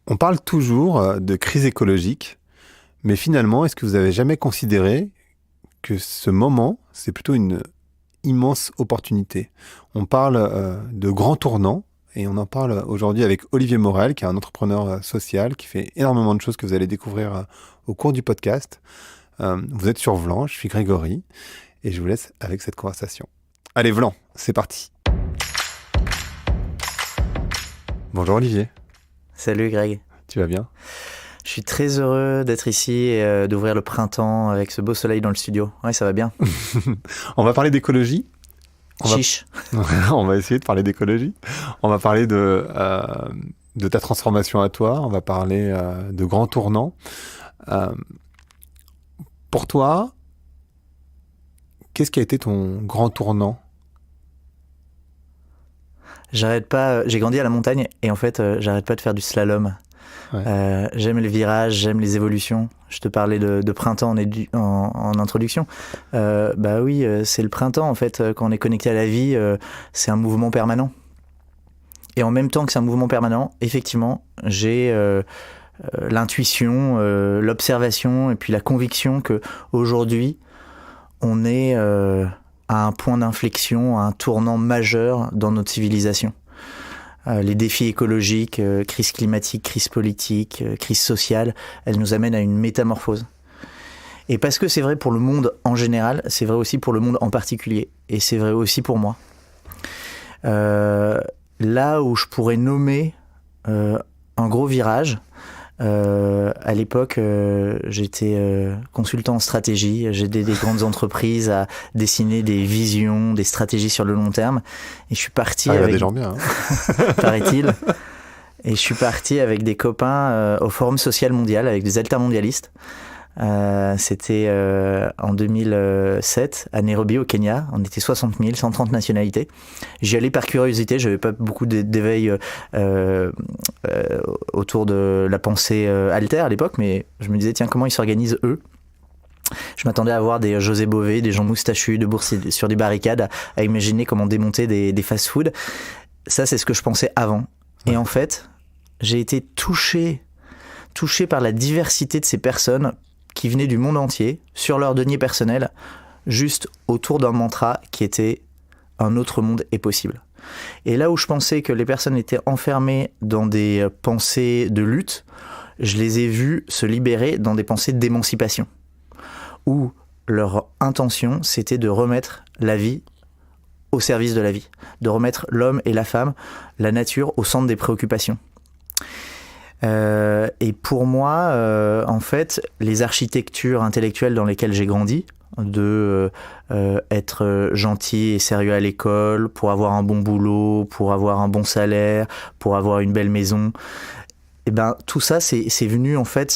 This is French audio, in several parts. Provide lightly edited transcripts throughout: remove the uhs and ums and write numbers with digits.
On parle toujours de crise écologique, mais finalement, est-ce que vous avez jamais considéré que ce moment, c'est plutôt une immense opportunité? On parle de grands tournants et on en parle aujourd'hui avec Olivier Morel, qui est un entrepreneur social, qui fait énormément de choses que vous allez découvrir au cours du podcast. Vous êtes sur Vlan, je suis Grégory et je vous laisse avec cette conversation. Allez Vlan, c'est parti. Bonjour Olivier. Salut Greg. Tu vas bien? Je suis très heureux d'être ici et d'ouvrir le printemps avec ce beau soleil dans le studio. Ouais, ça va bien. On va parler d'écologie. Chiche. On va essayer de parler d'écologie. On va parler de ta transformation à toi. On va parler de grands tournants. Pour toi, qu'est-ce qui a été ton grand tournant? J'arrête pas. J'ai grandi à la montagne et en fait, j'arrête pas de faire du slalom. Ouais. J'aime les virages, j'aime les évolutions. Je te parlais de printemps en introduction. Bah oui, c'est le printemps en fait. Quand on est connecté à la vie, c'est un mouvement permanent. Et en même temps que c'est un mouvement permanent, effectivement, j'ai l'intuition, l'observation et puis la conviction que aujourd'hui, on est à un point d'inflexion, à un tournant majeur dans notre civilisation. Les défis écologiques, crise climatique, crise politique, crise sociale, elles nous amènent à une métamorphose. Et parce que c'est vrai pour le monde en général, c'est vrai aussi pour le monde en particulier. Et c'est vrai aussi pour moi. Là où je pourrais nommer un gros virage, à l'époque, j'étais consultant en stratégie. J'aidais des grandes entreprises à dessiner des visions, des stratégies sur le long terme. Et je suis parti avec des gens bien, paraît-il. Et je suis parti avec des copains au Forum social mondial, avec des altermondialistes. C'était en 2007 à Nairobi au Kenya. On était 60 000, 130 nationalités. J'y allais par curiosité. J'avais pas beaucoup d'éveil autour de la pensée alter à l'époque, mais je me disais tiens, comment ils s'organisent eux? Je m'attendais à voir des José Bové, des gens moustachus debout sur des barricades, à imaginer comment démonter des fast-food. Ça, c'est ce que je pensais avant. Ouais. Et en fait, j'ai été touché par la diversité de ces personnes qui venaient du monde entier, sur leur denier personnel, juste autour d'un mantra qui était « un autre monde est possible ». Et là où je pensais que les personnes étaient enfermées dans des pensées de lutte, je les ai vues se libérer dans des pensées d'émancipation, où leur intention, c'était de remettre la vie au service de la vie, de remettre l'homme et la femme, la nature, au centre des préoccupations. Et pour moi, en fait, les architectures intellectuelles dans lesquelles j'ai grandi, de être gentil et sérieux à l'école, pour avoir un bon boulot, pour avoir un bon salaire, pour avoir une belle maison, et ben tout ça, c'est venu en fait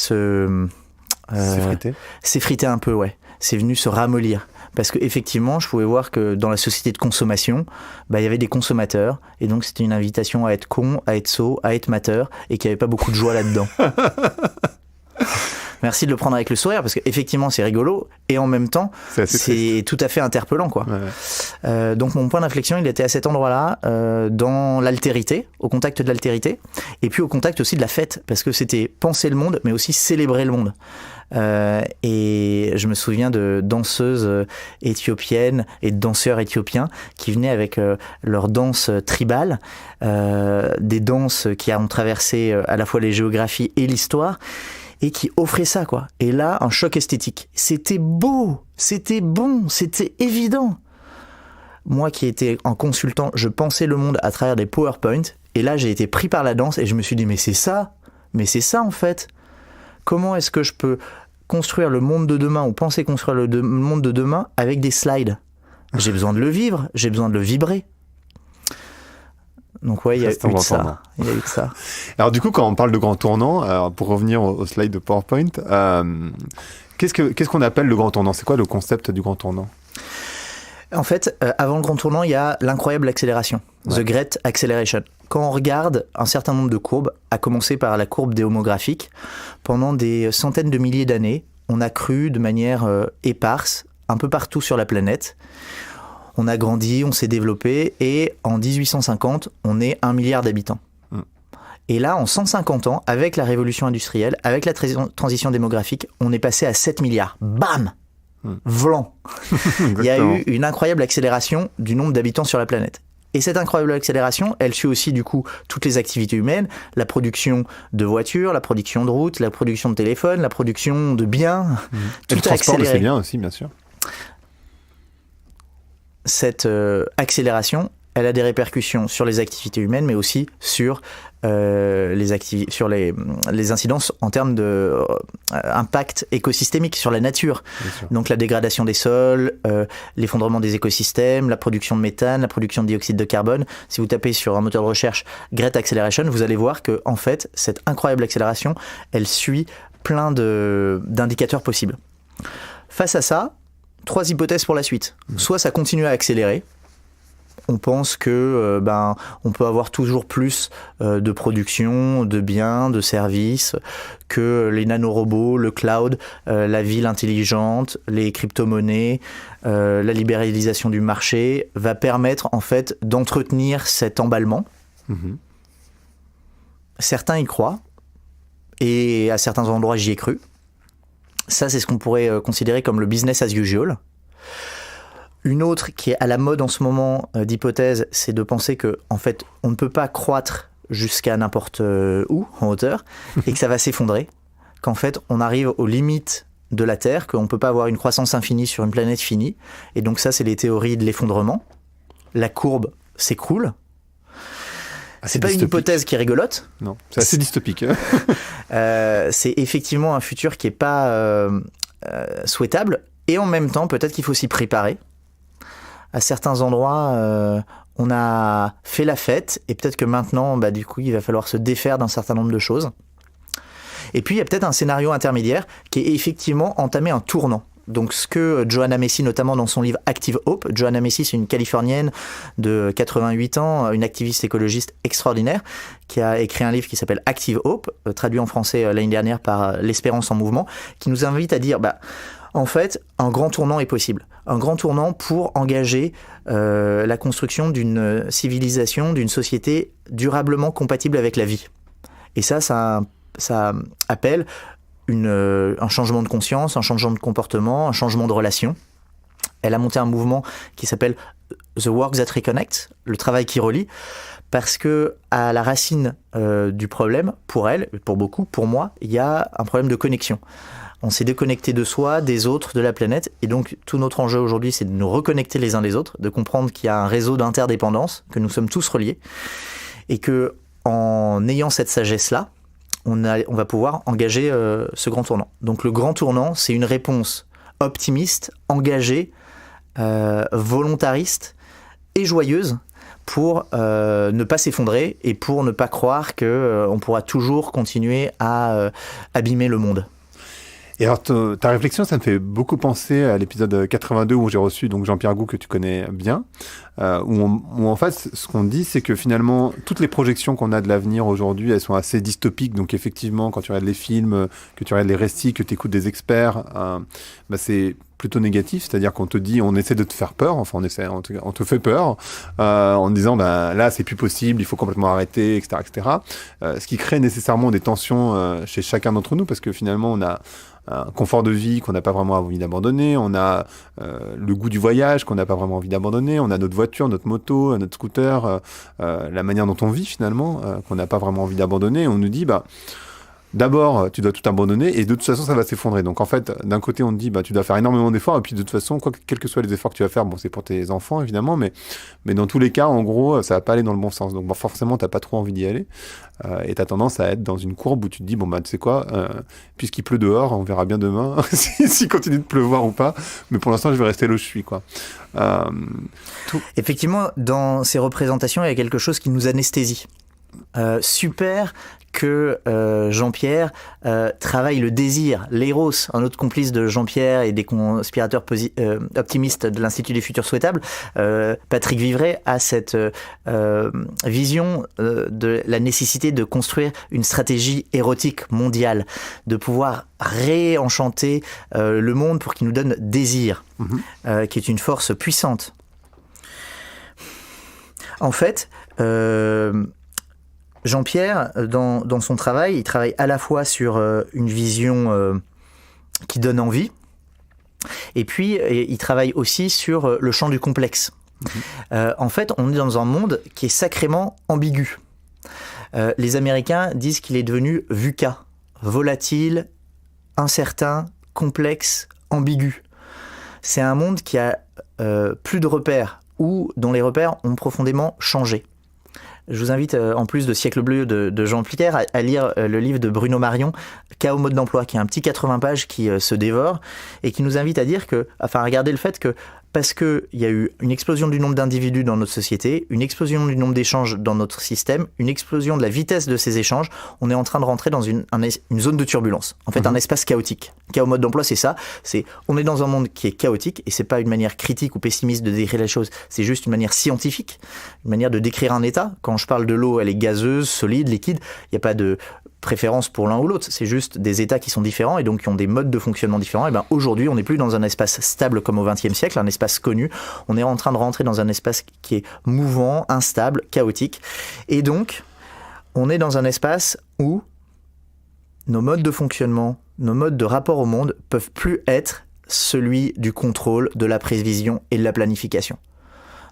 s'effriter un peu, ouais. C'est venu se ramollir. Parce qu'effectivement, je pouvais voir que dans la société de consommation, il y avait des consommateurs, et donc c'était une invitation à être con, à être sot, à être mateur, et qu'il n'y avait pas beaucoup de joie là-dedans. Merci de le prendre avec le sourire, parce qu'effectivement, c'est rigolo, et en même temps, c'est tout à fait interpellant, quoi. Ouais. Donc mon point d'inflexion, il était à cet endroit-là, dans l'altérité, au contact de l'altérité, et puis au contact aussi de la fête, parce que c'était penser le monde, mais aussi célébrer le monde. Et je me souviens de danseuses éthiopiennes et de danseurs éthiopiens qui venaient avec leurs danses tribales, des danses qui ont traversé à la fois les géographies et l'histoire, et qui offraient ça, quoi. Et là, un choc esthétique. C'était beau, c'était bon, c'était évident. Moi qui étais un consultant, je pensais le monde à travers des PowerPoint, et là j'ai été pris par la danse et je me suis dit mais c'est ça en fait. Comment est-ce que je peux construire le monde de demain ou penser construire le monde de demain avec des slides? J'ai besoin de le vivre, j'ai besoin de le vibrer. Donc ouais, il y a eu de ça. Alors du coup, quand on parle de grand tournant, pour revenir au slide de PowerPoint, qu'est-ce qu'on appelle le grand tournant? C'est quoi le concept du grand tournant? En fait, avant le grand tournant, il y a l'incroyable accélération, ouais. The Great Acceleration. Quand on regarde un certain nombre de courbes, à commencer par la courbe démographique, pendant des centaines de milliers d'années, on a cru de manière éparse, un peu partout sur la planète. On a grandi, on s'est développé, et en 1850, on est 1 milliard d'habitants. Et là, en 150 ans, avec la révolution industrielle, avec la transition démographique, on est passé à 7 milliards. Bam ! Vlan. Il y a eu une incroyable accélération du nombre d'habitants sur la planète. Et cette incroyable accélération, elle suit aussi du coup toutes les activités humaines, la production de voitures, la production de routes, la production de téléphones, la production de biens. Tout le transport de ces biens aussi, bien sûr. Cette accélération, elle a des répercussions sur les activités humaines, mais aussi sur les incidences en termes d'impact écosystémique sur la nature. Donc la dégradation des sols, l'effondrement des écosystèmes, la production de méthane, la production de dioxyde de carbone. Si vous tapez sur un moteur de recherche Great Acceleration, vous allez voir que en fait, cette incroyable accélération, elle suit plein d'indicateurs possibles. Face à ça, 3 hypothèses pour la suite. Soit ça continue à accélérer. On pense que on peut avoir toujours plus de production, de biens, de services, que les nanorobots, le cloud, la ville intelligente, les crypto-monnaies, la libéralisation du marché va permettre en fait d'entretenir cet emballement. Certains y croient et à certains endroits j'y ai cru. Ça, c'est ce qu'on pourrait considérer comme le business as usual. Une autre qui est à la mode en ce moment d'hypothèse, c'est de penser que en fait, on ne peut pas croître jusqu'à n'importe où en hauteur et que ça va s'effondrer, qu'en fait, on arrive aux limites de la Terre, qu'on ne peut pas avoir une croissance infinie sur une planète finie. Et donc ça, c'est les théories de l'effondrement. La courbe s'écroule. C'est pas une hypothèse qui est rigolote. Non, c'est assez dystopique. C'est effectivement un futur qui n'est pas souhaitable. Et en même temps, peut-être qu'il faut s'y préparer. À certains endroits, on a fait la fête. Et peut-être que maintenant, du coup, il va falloir se défaire d'un certain nombre de choses. Et puis, il y a peut-être un scénario intermédiaire qui est effectivement entamer un tournant. Donc ce que Joanna Macy, notamment dans son livre Active Hope, Joanna Macy, c'est une Californienne de 88 ans, une activiste écologiste extraordinaire, qui a écrit un livre qui s'appelle Active Hope, traduit en français l'année dernière par L'Espérance en mouvement, qui nous invite à dire, en fait, un grand tournant est possible. Un grand tournant pour engager la construction d'une civilisation, d'une société durablement compatible avec la vie. Et ça appelle un changement de conscience, un changement de comportement, un changement de relation. Elle a monté un mouvement qui s'appelle The Work That Reconnect, le travail qui relie, parce que à la racine du problème, pour elle, pour beaucoup, pour moi, il y a un problème de connexion. On s'est déconnecté de soi, des autres, de la planète, et donc tout notre enjeu aujourd'hui, c'est de nous reconnecter les uns les autres, de comprendre qu'il y a un réseau d'interdépendance, que nous sommes tous reliés, et que en ayant cette sagesse-là, on va pouvoir engager ce grand tournant. Donc le grand tournant, c'est une réponse optimiste, engagée, volontariste et joyeuse pour ne pas s'effondrer et pour ne pas croire qu'on pourra toujours continuer à abîmer le monde. Et alors, ta réflexion, ça me fait beaucoup penser à l'épisode 82 où j'ai reçu donc Jean-Pierre Gou, que tu connais bien, où en fait, ce qu'on dit, c'est que finalement, toutes les projections qu'on a de l'avenir aujourd'hui, elles sont assez dystopiques. Donc effectivement, quand tu regardes les films, que tu regardes les récits, que tu écoutes des experts, c'est plutôt négatif, c'est-à-dire qu'on te dit, on essaie de te faire peur, enfin on te fait peur, en disant là c'est plus possible, il faut complètement arrêter, etc., etc. Ce qui crée nécessairement des tensions chez chacun d'entre nous, parce que finalement on a un confort de vie qu'on n'a pas vraiment envie d'abandonner, on a le goût du voyage qu'on n'a pas vraiment envie d'abandonner, on a notre voiture, notre moto, notre scooter, la manière dont on vit finalement, qu'on n'a pas vraiment envie d'abandonner. On nous dit d'abord, tu dois tout abandonner et de toute façon, ça va s'effondrer. Donc en fait, d'un côté, on te dit, tu dois faire énormément d'efforts et puis de toute façon, quels que soient les efforts que tu vas faire, c'est pour tes enfants évidemment, mais dans tous les cas, en gros, ça va pas aller dans le bon sens. Donc forcément, t'as pas trop envie d'y aller et t'as tendance à être dans une courbe où tu te dis, tu sais quoi, puisqu'il pleut dehors, on verra bien demain s'il continue de pleuvoir ou pas. Mais pour l'instant, je vais rester là où je suis, quoi. Effectivement, dans ces représentations, il y a quelque chose qui nous anesthésie. Super que Jean-Pierre travaille le désir, l'éros, un autre complice de Jean-Pierre et des conspirateurs optimistes de l'Institut des Futurs Souhaitables, Patrick Vivray, a cette vision de la nécessité de construire une stratégie érotique mondiale, de pouvoir réenchanter le monde pour qu'il nous donne désir, qui est une force puissante. En fait, Jean-Pierre, dans son travail, il travaille à la fois sur une vision qui donne envie, et puis il travaille aussi sur le champ du complexe. En fait, on est dans un monde qui est sacrément ambigu. Les Américains disent qu'il est devenu VUCA, volatile, incertain, complexe, ambigu. C'est un monde qui a plus de repères, ou dont les repères ont profondément changé. Je vous invite, en plus de Siècle bleu de Jean-Pierre, à lire le livre de Bruno Marion, Chaos mode d'emploi, qui est un petit 80 pages qui se dévore, et qui nous invite à dire à regarder le fait que parce qu'il y a eu une explosion du nombre d'individus dans notre société, une explosion du nombre d'échanges dans notre système, une explosion de la vitesse de ces échanges, on est en train de rentrer dans une zone de turbulence. En fait, un espace chaotique. Chaos mode d'emploi, c'est ça. On est dans un monde qui est chaotique, et c'est pas une manière critique ou pessimiste de décrire les choses, c'est juste une manière scientifique, une manière de décrire un état. Quand je parle de l'eau, elle est gazeuse, solide, liquide, il n'y a pas de préférence pour l'un ou l'autre, c'est juste des états qui sont différents et donc qui ont des modes de fonctionnement différents. Et aujourd'hui, on n'est plus dans un espace stable comme au XXe siècle, un espace connu. On est en train de rentrer dans un espace qui est mouvant, instable, chaotique. Et donc, on est dans un espace où nos modes de fonctionnement, nos modes de rapport au monde peuvent plus être celui du contrôle, de la prévision et de la planification.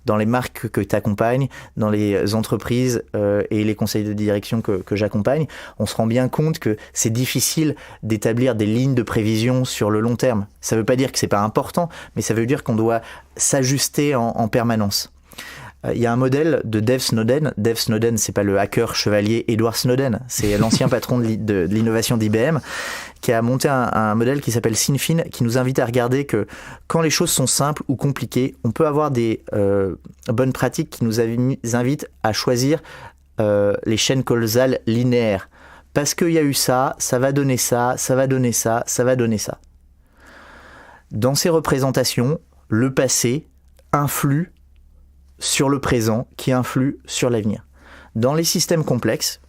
Dans les marques que tu accompagnes, dans les entreprises et les conseils de direction que j'accompagne, on se rend bien compte que c'est difficile d'établir des lignes de prévision sur le long terme. Ça ne veut pas dire que c'est pas important, mais ça veut dire qu'on doit s'ajuster en permanence. Il y a un modèle de Dave Snowden. Dave Snowden, c'est pas le hacker chevalier Edward Snowden, c'est l'ancien patron de l'innovation d'IBM, qui a monté un modèle qui s'appelle Sinfin, qui nous invite à regarder que quand les choses sont simples ou compliquées, on peut avoir des bonnes pratiques qui nous invitent à choisir les chaînes causales linéaires. Parce qu'il y a eu ça, ça va donner ça, ça va donner ça, ça va donner ça. Dans ces représentations, le passé influe sur le présent, qui influe sur l'avenir. Dans les systèmes complexes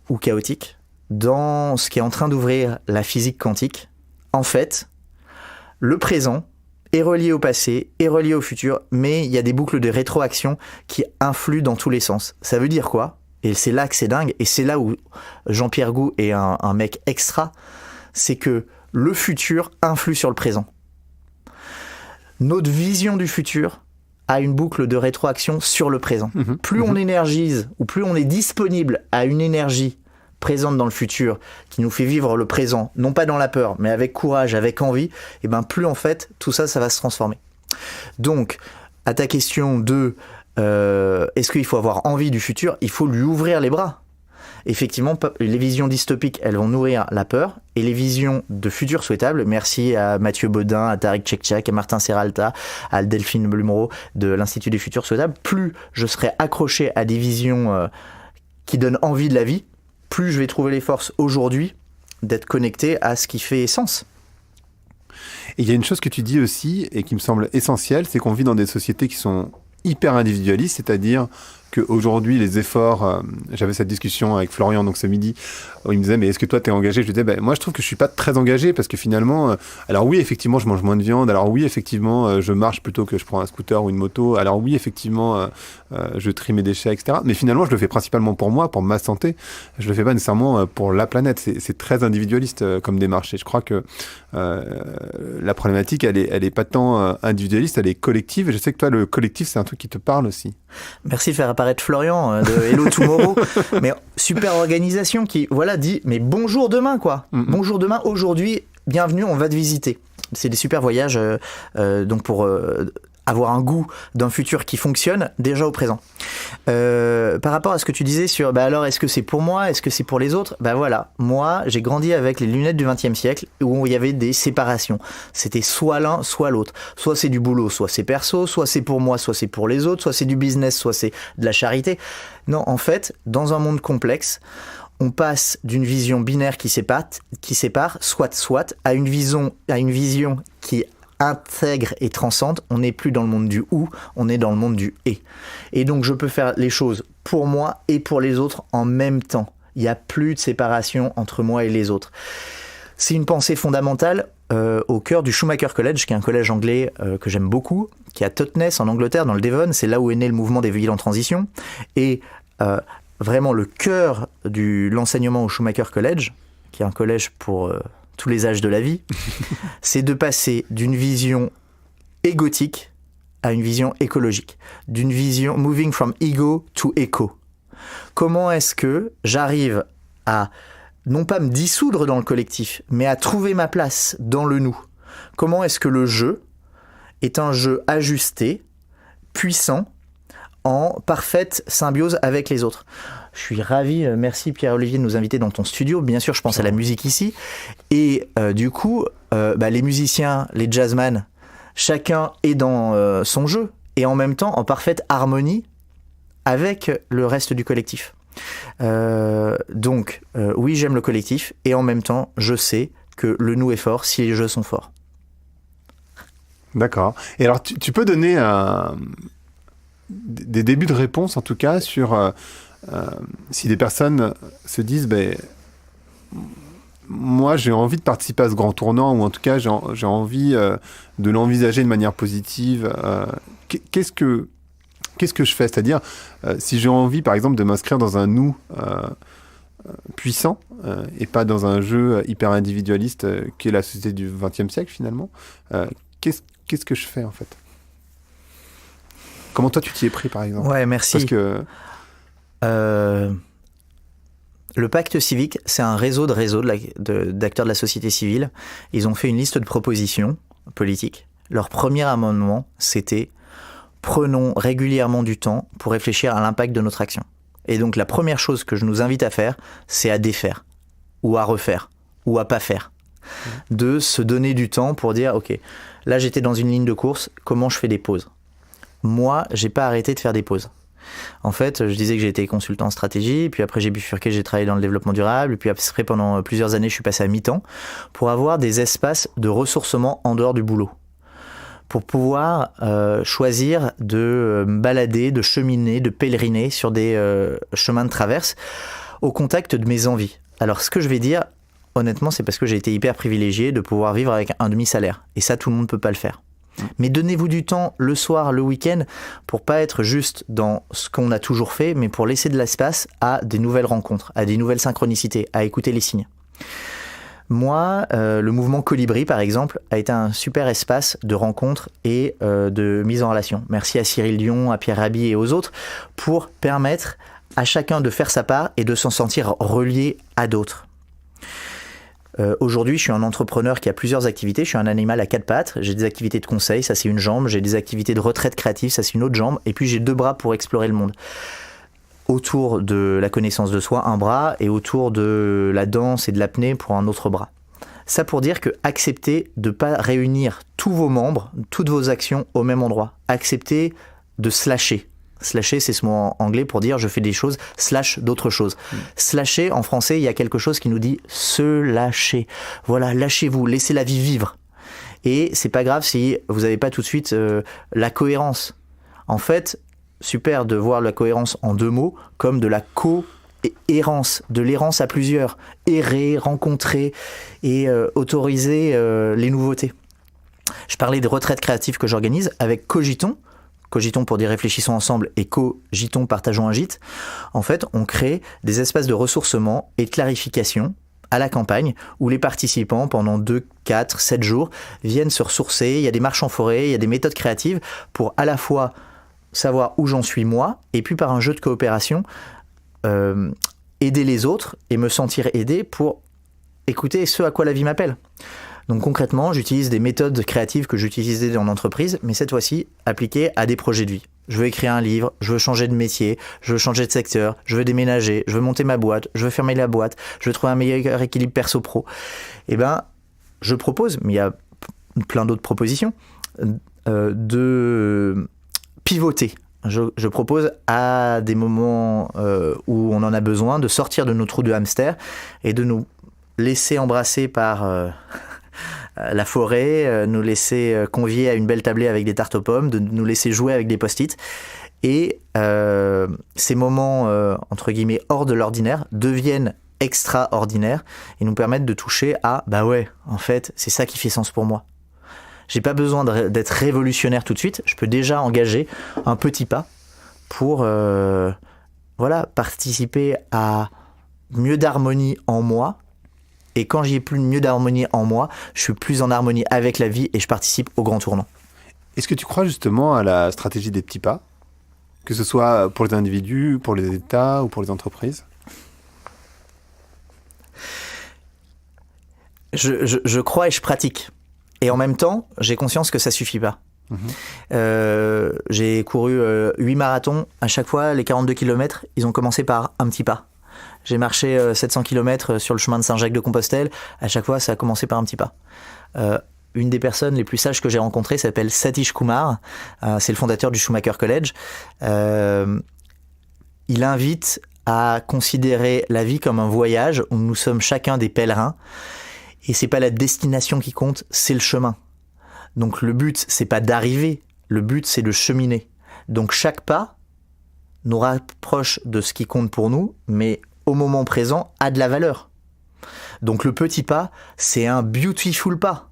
ou chaotiques, dans ce qui est en train d'ouvrir la physique quantique, en fait, le présent est relié au passé, est relié au futur, mais il y a des boucles de rétroaction qui influent dans tous les sens. Ça veut dire quoi ? Et c'est là que c'est dingue, et c'est là où Jean-Pierre Gou est un mec extra, c'est que le futur influe sur le présent. Notre vision du futur a une boucle de rétroaction sur le présent. Plus on énergise, ou plus on est disponible à une énergie présente dans le futur, qui nous fait vivre le présent, non pas dans la peur, mais avec courage, avec envie, et plus en fait, tout ça, ça va se transformer. Donc, à ta question de est-ce qu'il faut avoir envie du futur, il faut lui ouvrir les bras. Effectivement, les visions dystopiques, elles vont nourrir la peur, et les visions de futur souhaitable, merci à Mathieu Baudin, à Tariq Tchekchak, à Martin Serralta, à Delphine Blumero de l'Institut des futurs souhaitables, plus je serai accroché à des visions qui donnent envie de la vie, plus je vais trouver les forces aujourd'hui d'être connecté à ce qui fait sens. Et il y a une chose que tu dis aussi, et qui me semble essentielle, c'est qu'on vit dans des sociétés qui sont hyper individualistes, c'est-à-dire qu'aujourd'hui, les efforts... j'avais cette discussion avec Florian, donc ce midi, où il me disait, mais est-ce que toi, t'es engagé ? Je lui disais, moi, je trouve que je suis pas très engagé, parce que finalement... alors oui, effectivement, je mange moins de viande. Alors oui, effectivement, je marche plutôt que je prends un scooter ou une moto. Alors oui, effectivement, je trie mes déchets, etc. Mais finalement, je le fais principalement pour moi, pour ma santé. Je le fais pas nécessairement pour la planète. C'est très individualiste comme démarche. Et je crois que la problématique, elle est pas tant individualiste, elle est collective. Et je sais que toi, le collectif, c'est un truc qui te parle aussi. Merci de faire apparaître Florian de Hello Tomorrow. Mais super organisation qui, dit, mais bonjour demain, quoi. Bonjour demain, aujourd'hui, bienvenue, on va te visiter. C'est des super voyages, donc pour avoir un goût d'un futur qui fonctionne déjà au présent. Par rapport à ce que tu disais sur, alors est-ce que c'est pour moi, est-ce que c'est pour les autres ? Moi, j'ai grandi avec les lunettes du XXe siècle où il y avait des séparations. C'était soit l'un, soit l'autre. Soit c'est du boulot, soit c'est perso, soit c'est pour moi, soit c'est pour les autres, soit c'est du business, soit c'est de la charité. Non, en fait, dans un monde complexe, on passe d'une vision binaire qui sépare, soit, à une vision qui intègre et transcende. On n'est plus dans le monde du ou, on est dans le monde du et. Et donc je peux faire les choses pour moi et pour les autres en même temps. Il n'y a plus de séparation entre moi et les autres. C'est une pensée fondamentale au cœur du Schumacher College, qui est un collège anglais que j'aime beaucoup, qui est à Totnes en Angleterre, dans le Devon. C'est là où est né le mouvement des villes en transition. Et vraiment le cœur de l'enseignement au Schumacher College, qui est un collège pour tous les âges de la vie, c'est de passer d'une vision égotique à une vision écologique, d'une vision moving from ego to eco. Comment est-ce que j'arrive à non pas me dissoudre dans le collectif, mais à trouver ma place dans le nous? Comment est-ce que le jeu est un jeu ajusté, puissant, en parfaite symbiose avec les autres? Je suis ravi, merci Pierre-Olivier de nous inviter dans ton studio. Bien sûr, je pense à la musique ici. Et du coup, les musiciens, les jazzman, chacun est dans son jeu et en même temps en parfaite harmonie avec le reste du collectif. Donc, oui, j'aime le collectif et en même temps, je sais que le nous est fort si les jeux sont forts. D'accord. Et alors, tu peux donner des débuts de réponse, en tout cas, sur si des personnes se disent moi, j'ai envie de participer à ce grand tournant, ou en tout cas, j'ai envie de l'envisager de manière positive. Qu'est-ce que je fais? C'est-à-dire, si j'ai envie, par exemple, de m'inscrire dans un nous puissant, et pas dans un jeu hyper individualiste qui est la société du XXe siècle, finalement, qu'est-ce que je fais, en fait? Comment toi, tu t'y es pris, par exemple? Ouais, merci. Parce que... Le pacte civique, c'est un réseau d'acteurs de la société civile. Ils ont fait une liste de propositions politiques. Leur premier amendement, c'était « Prenons régulièrement du temps pour réfléchir à l'impact de notre action ». Et donc la première chose que je nous invite à faire, c'est à défaire, ou à refaire, ou à pas faire. De se donner du temps pour dire « Ok, là j'étais dans une ligne de course, comment je fais des pauses ?» Moi, j'ai pas arrêté de faire des pauses. En fait, je disais que j'ai été consultant en stratégie, puis après j'ai bifurqué, j'ai travaillé dans le développement durable, puis après pendant plusieurs années je suis passé à mi-temps pour avoir des espaces de ressourcement en dehors du boulot, pour pouvoir choisir de me balader, de cheminer, de pèleriner sur des chemins de traverse au contact de mes envies. Alors ce que je vais dire, honnêtement, c'est parce que j'ai été hyper privilégié de pouvoir vivre avec un demi-salaire, et ça tout le monde ne peut pas le faire. Mais donnez-vous du temps le soir, le week-end, pour pas être juste dans ce qu'on a toujours fait, mais pour laisser de l'espace à des nouvelles rencontres, à des nouvelles synchronicités, à écouter les signes. Moi, le mouvement Colibri, par exemple, a été un super espace de rencontres et de mise en relation. Merci à Cyril Dion, à Pierre Rabhi et aux autres pour permettre à chacun de faire sa part et de s'en sentir relié à d'autres. Aujourd'hui, je suis un entrepreneur qui a plusieurs activités. Je suis un animal à 4 pattes. J'ai des activités de conseil, ça c'est une jambe. J'ai des activités de retraite créative, ça c'est une autre jambe. Et puis j'ai 2 bras pour explorer le monde. Autour de la connaissance de soi, un bras, et autour de la danse et de l'apnée pour un autre bras. Ça pour dire que acceptez de ne pas réunir tous vos membres, toutes vos actions au même endroit. Acceptez de slasher. Slasher, c'est ce mot anglais pour dire je fais des choses slash d'autres choses. Slasher, en français, il y a quelque chose qui nous dit se lâcher. Voilà, lâchez-vous, laissez la vie vivre. Et c'est pas grave si vous n'avez pas tout de suite la cohérence. En fait, super de voir la cohérence en 2 mots, comme de la cohérence, de l'errance à plusieurs. Errer, rencontrer et autoriser les nouveautés. Je parlais des retraites créatives que j'organise avec Cogitons. Cogitons pour dire réfléchissons ensemble et cogitons, partageons un gîte. En fait, on crée des espaces de ressourcement et de clarification à la campagne où les participants, pendant 2, 4, 7 jours, viennent se ressourcer. Il y a des marches en forêt, il y a des méthodes créatives pour à la fois savoir où j'en suis moi et puis par un jeu de coopération, aider les autres et me sentir aidé pour écouter ce à quoi la vie m'appelle. Donc concrètement, j'utilise des méthodes créatives que j'utilisais en entreprise, mais cette fois-ci appliquées à des projets de vie. Je veux écrire un livre, je veux changer de métier, je veux changer de secteur, je veux déménager, je veux monter ma boîte, je veux fermer la boîte, je veux trouver un meilleur équilibre perso-pro. Eh ben, je propose, mais il y a plein d'autres propositions, de pivoter. Je propose à des moments où on en a besoin de sortir de nos trous de hamster et de nous laisser embrasser par... la forêt, nous laisser convier à une belle tablée avec des tartes aux pommes, de nous laisser jouer avec des post-it. Et ces moments, entre guillemets, hors de l'ordinaire, deviennent extraordinaires et nous permettent de toucher à, bah ouais, en fait, c'est ça qui fait sens pour moi. J'ai pas besoin d'être révolutionnaire tout de suite, je peux déjà engager un petit pas pour participer à mieux d'harmonie en moi. Et quand j'ai plus mieux d'harmonie en moi, je suis plus en harmonie avec la vie et je participe au grand tournant. Est-ce que tu crois justement à la stratégie des petits pas, que ce soit pour les individus, pour les États ou pour les entreprises ? Je crois et je pratique. Et en même temps, j'ai conscience que ça suffit pas. J'ai couru 8 marathons. À chaque fois, les 42 km, ils ont commencé par un petit pas. J'ai marché 700 km sur le chemin de Saint-Jacques-de-Compostelle. À chaque fois, ça a commencé par un petit pas. Une des personnes les plus sages que j'ai rencontrées s'appelle Satish Kumar. C'est le fondateur du Schumacher College. Il invite à considérer la vie comme un voyage où nous sommes chacun des pèlerins. Et c'est pas la destination qui compte, c'est le chemin. Donc le but, c'est pas d'arriver, le but, c'est de cheminer. Donc chaque pas nous rapproche de ce qui compte pour nous, mais au moment présent, a de la valeur. Donc le petit pas, c'est un beautiful pas.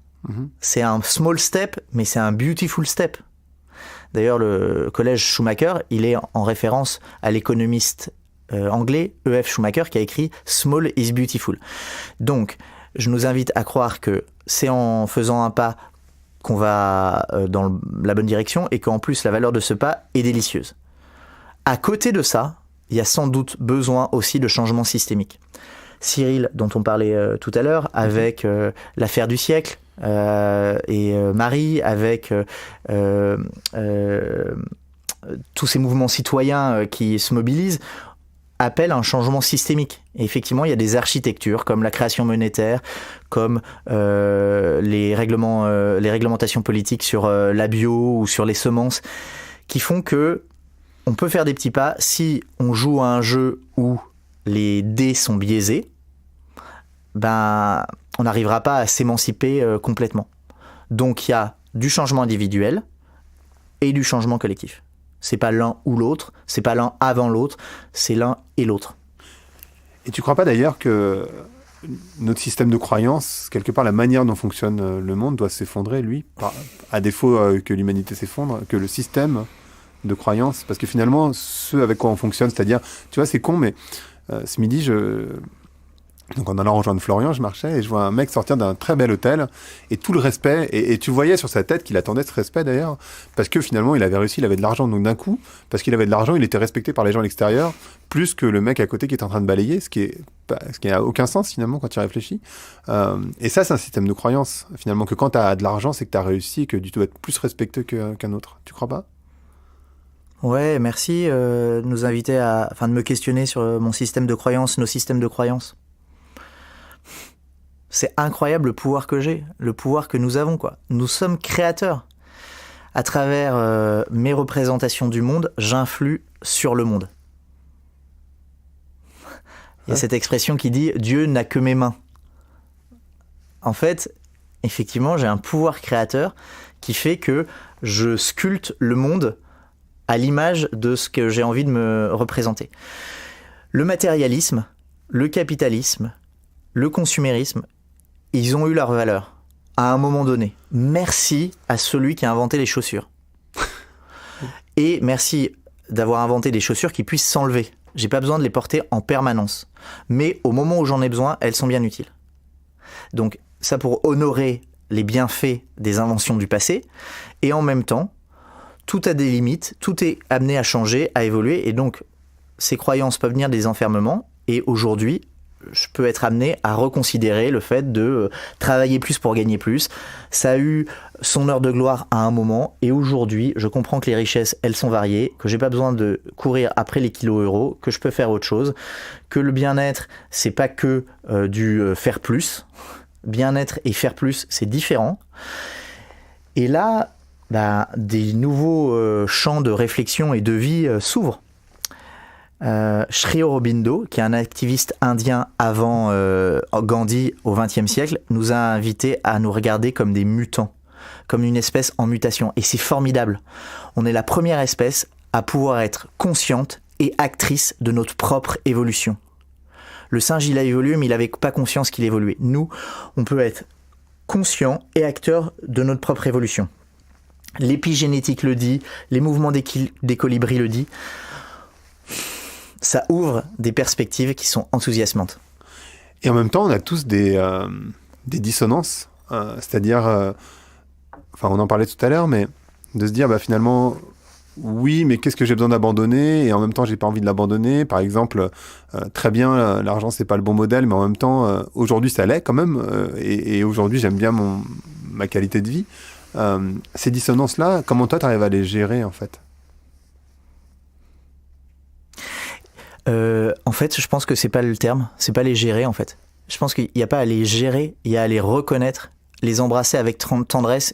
C'est un small step, mais c'est un beautiful step. D'ailleurs, le collège Schumacher, il est en référence à l'économiste anglais E.F. Schumacher qui a écrit « Small is beautiful ». Donc, je nous invite à croire que c'est en faisant un pas qu'on va dans la bonne direction et qu'en plus, la valeur de ce pas est délicieuse. À côté de ça, il y a sans doute besoin aussi de changements systémiques. Cyril, dont on parlait tout à l'heure, avec l'affaire du siècle, et Marie, avec tous ces mouvements citoyens qui se mobilisent, appelle à un changement systémique. Et effectivement, il y a des architectures comme la création monétaire, comme les réglementations politiques sur la bio ou sur les semences, qui font que on peut faire des petits pas. Si on joue à un jeu où les dés sont biaisés, on n'arrivera pas à s'émanciper complètement. Donc il y a du changement individuel et du changement collectif. C'est pas l'un ou l'autre, c'est pas l'un avant l'autre, c'est l'un et l'autre. Et tu crois pas d'ailleurs que notre système de croyance, quelque part la manière dont fonctionne le monde doit s'effondrer, lui, à défaut que l'humanité s'effondre, que le système de croyance, parce que finalement, ce avec quoi on fonctionne, c'est-à-dire, tu vois, c'est con, mais ce midi, donc en allant rejoindre Florian, je marchais et je vois un mec sortir d'un très bel hôtel et tout le respect, et tu voyais sur sa tête qu'il attendait ce respect d'ailleurs, parce que finalement il avait réussi, il avait de l'argent, donc d'un coup, parce qu'il avait de l'argent, il était respecté par les gens à l'extérieur, plus que le mec à côté qui est en train de balayer, ce qui n'a aucun sens finalement quand tu réfléchis. Et ça c'est un système de croyance, finalement, que quand tu as de l'argent, c'est que tu as réussi et que tu dois être plus respecté qu'un autre. Tu crois pas ? Ouais, merci de nous inviter de me questionner sur mon système de croyance, nos systèmes de croyance. C'est incroyable le pouvoir que j'ai, le pouvoir que nous avons, quoi. Nous sommes créateurs. À travers mes représentations du monde, j'influe sur le monde. Il y a cette expression qui dit « Dieu n'a que mes mains ». En fait, effectivement, j'ai un pouvoir créateur qui fait que je sculpte le monde à l'image de ce que j'ai envie de me représenter. Le matérialisme, le capitalisme, le consumérisme, ils ont eu leur valeur à un moment donné. Merci à celui qui a inventé les chaussures. Et merci d'avoir inventé des chaussures qui puissent s'enlever. J'ai pas besoin de les porter en permanence. Mais au moment où j'en ai besoin, elles sont bien utiles. Donc ça pour honorer les bienfaits des inventions du passé. Et en même temps, tout a des limites, tout est amené à changer, à évoluer. Et donc ces croyances peuvent venir des enfermements. Et aujourd'hui, je peux être amené à reconsidérer le fait de travailler plus pour gagner plus. Ça a eu son heure de gloire à un moment et aujourd'hui, je comprends que les richesses, elles sont variées, que j'ai pas besoin de courir après les kilos euros, que je peux faire autre chose, que le bien-être, c'est pas que du faire plus. Bien-être et faire plus, c'est différent. Et là, des nouveaux champs de réflexion et de vie s'ouvrent. Sri Aurobindo, qui est un activiste indien avant Gandhi au XXe siècle, nous a invités à nous regarder comme des mutants, comme une espèce en mutation. Et c'est formidable. On est la première espèce à pouvoir être consciente et actrice de notre propre évolution. Le singe, il a évolué, mais il n'avait pas conscience qu'il évoluait. Nous, on peut être conscient et acteur de notre propre évolution. L'épigénétique le dit, les mouvements des colibris le dit. ça ouvre des perspectives qui sont enthousiasmantes. Et en même temps, on a tous des dissonances, c'est-à-dire, on en parlait tout à l'heure, mais de se dire, finalement, oui, mais qu'est-ce que j'ai besoin d'abandonner ? Et en même temps, j'ai pas envie de l'abandonner. Par exemple, très bien, l'argent, c'est pas le bon modèle, mais en même temps, aujourd'hui, ça l'est quand même. Et aujourd'hui, j'aime bien ma qualité de vie. Ces dissonances-là, comment toi, tu arrives à les gérer, en fait ? En fait, je pense que c'est pas le terme, c'est pas les gérer en fait. Je pense qu'il n'y a pas à les gérer, il y a à les reconnaître, les embrasser avec tendresse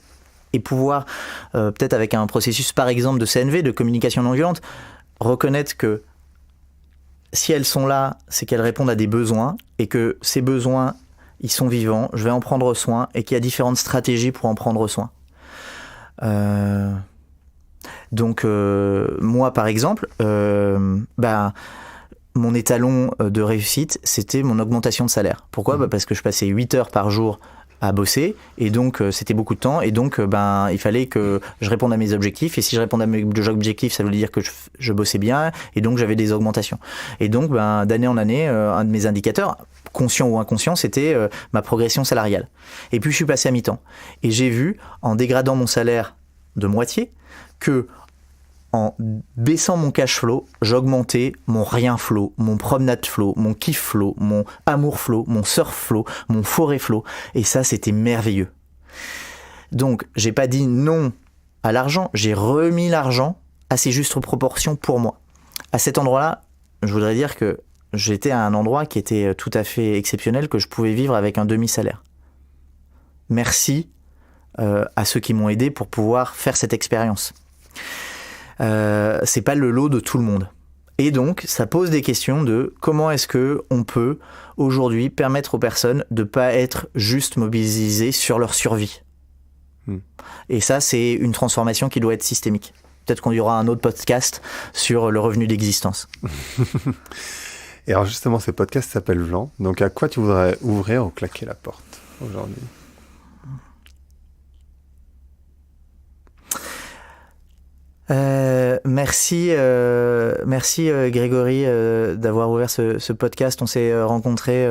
et pouvoir, peut-être avec un processus par exemple de CNV, de communication non violente, reconnaître que si elles sont là, c'est qu'elles répondent à des besoins et que ces besoins, ils sont vivants, je vais en prendre soin et qu'il y a différentes stratégies pour en prendre soin. Donc moi par exemple, mon étalon de réussite, c'était mon augmentation de salaire. Pourquoi ? Parce que je passais 8 heures par jour à bosser, et donc c'était beaucoup de temps, et donc il fallait que je réponde à mes objectifs, et si je répondais à mes objectifs, ça voulait dire que je bossais bien, et donc j'avais des augmentations. Et donc d'année en année, un de mes indicateurs, conscient ou inconscient, c'était ma progression salariale. Et puis je suis passé à mi-temps, et j'ai vu, en dégradant mon salaire de moitié, que en baissant mon cash flow, j'augmentais mon rien flow, mon promenade flow, mon kiff flow, mon amour flow, mon surf flow, mon forêt flow. Et ça, c'était merveilleux. Donc, j'ai pas dit non à l'argent, j'ai remis l'argent à ses justes proportions pour moi. À cet endroit-là, je voudrais dire que j'étais à un endroit qui était tout à fait exceptionnel, que je pouvais vivre avec un demi-salaire. Merci à ceux qui m'ont aidé pour pouvoir faire cette expérience. C'est pas le lot de tout le monde. Et donc, ça pose des questions de comment est-ce que on peut aujourd'hui permettre aux personnes de pas être juste mobilisées sur leur survie. Et ça, c'est une transformation qui doit être systémique. Peut-être qu'on y aura un autre podcast sur le revenu d'existence. Et alors justement, ce podcast s'appelle Vlan. Donc à quoi tu voudrais ouvrir ou claquer la porte aujourd'hui ? Merci Grégory d'avoir ouvert ce podcast. On s'est rencontrés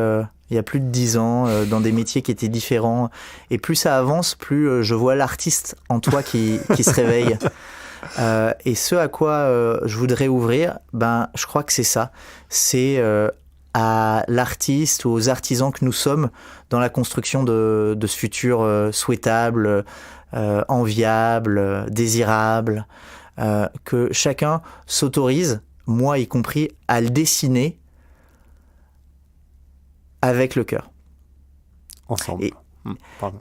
il y a plus de 10 ans dans des métiers qui étaient différents. Et plus ça avance, plus je vois l'artiste en toi qui se réveille. Et ce à quoi je voudrais ouvrir, je crois que c'est ça. C'est à l'artiste ou aux artisans que nous sommes dans la construction de ce futur souhaitable, enviable, désirable. Que chacun s'autorise, moi y compris, à le dessiner avec le cœur. Ensemble.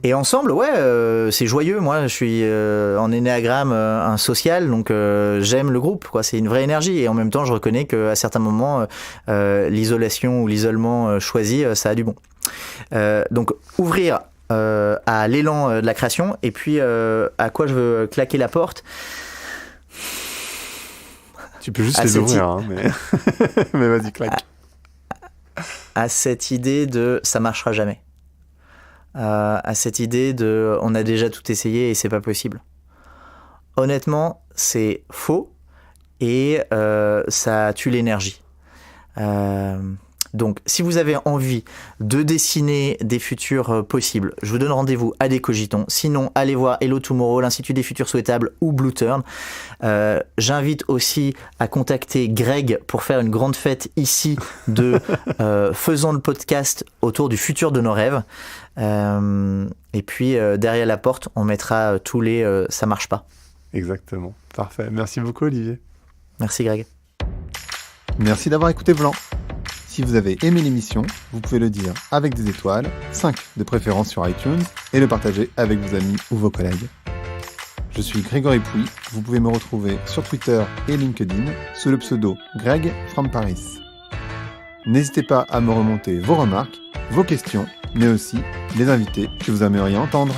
Et ensemble, c'est joyeux. Moi, je suis en énéagramme un social, donc j'aime le groupe, quoi. C'est une vraie énergie. Et en même temps, je reconnais qu'à certains moments, l'isolation ou l'isolement choisi, ça a du bon. Donc, ouvrir à l'élan de la création, et puis à quoi je veux claquer la porte. Tu peux juste les ouvrir, mais vas-y, claque. À cette idée de ça marchera jamais. À cette idée de on a déjà tout essayé et c'est pas possible. Honnêtement, c'est faux et ça tue l'énergie. Donc, si vous avez envie de dessiner des futurs possibles, je vous donne rendez-vous à Décogitons. Sinon, allez voir Hello Tomorrow, l'Institut des Futurs Souhaitables ou Blue Turn. J'invite aussi à contacter Greg pour faire une grande fête ici de faisant le podcast autour du futur de nos rêves. Et puis, derrière la porte, on mettra tous les ça marche pas. Exactement. Parfait. Merci beaucoup, Olivier. Merci, Greg. Merci d'avoir écouté Vlan. Si vous avez aimé l'émission, vous pouvez le dire avec des étoiles, 5 de préférence sur iTunes, et le partager avec vos amis ou vos collègues. Je suis Grégory Pouy, vous pouvez me retrouver sur Twitter et LinkedIn sous le pseudo Greg from Paris. N'hésitez pas à me remonter vos remarques, vos questions, mais aussi les invités que vous aimeriez entendre.